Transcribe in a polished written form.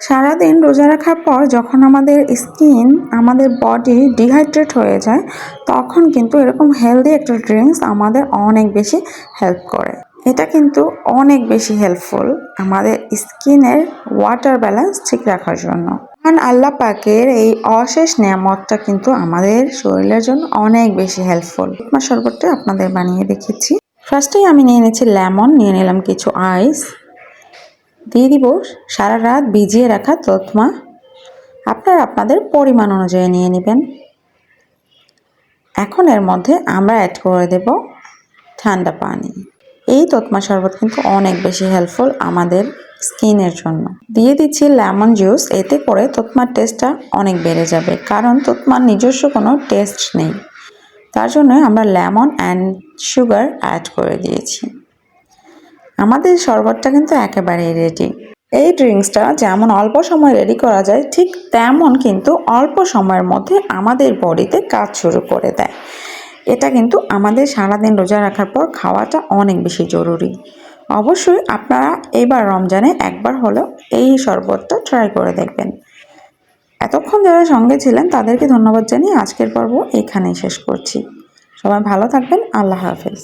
সারাদিন রোজা রাখার পর যখন আমাদের স্কিন, আমাদের বডি ডিহাইড্রেট হয়ে যায়, তখন কিন্তু এরকম হেলদি একটা ড্রিঙ্কস আমাদের অনেক বেশি হেল্প করে। এটা কিন্তু অনেক বেশি হেল্পফুল আমাদের স্কিনের ওয়াটার ব্যালেন্স ঠিক রাখার জন্য। কারণ আল্লাহ পাকের এই অশেষ নিয়ামতটা কিন্তু আমাদের শরীরের জন্য অনেক বেশি হেল্পফুল। তুতমা শরবতটা আপনাদের বানিয়ে দেখেছি। ফার্স্টেই আমি নিয়ে নিয়েছি লেমন, নিয়ে নিলাম কিছু আইস, দিয়ে দিব সারা রাত ভিজিয়ে রাখা তুতমা। আপনারা আপনাদের পরিমাণ অনুযায়ী নিয়ে নেবেন। এখন এর মধ্যে আমরা অ্যাড করে দেব ঠান্ডা পানি। এই তুতমা শরবত কিন্তু অনেক বেশি হেল্পফুল আমাদের স্কিনের জন্য। দিয়ে দিচ্ছি লেমন জুস, এতে করে তুতমার টেস্টটা অনেক বেড়ে যাবে, কারণ তুতমার নিজস্ব কোনো টেস্ট নেই। তার জন্য আমরা লেমন অ্যান্ড সুগার অ্যাড করে দিয়েছি। আমাদের শরবতটা কিন্তু একেবারেই রেডি। এই ড্রিঙ্কসটা যেমন অল্প সময় রেডি করা যায়, ঠিক তেমন কিন্তু অল্প সময়ের মধ্যে আমাদের বডিতে কাজ শুরু করে দেয়। এটা কিন্তু আমাদের সারাদিন রোজা রাখার পর খাওয়াটা অনেক বেশি জরুরি। অবশ্যই আপনারা এইবার রমজানে একবার হলেও এই শরবতটা ট্রাই করে দেখবেন। এতক্ষণ যারা সঙ্গে ছিলেন তাদেরকে ধন্যবাদ জানিয়ে আজকের পর্ব এখানেই শেষ করছি। সবাই ভালো থাকবেন। আল্লাহ হাফেজ।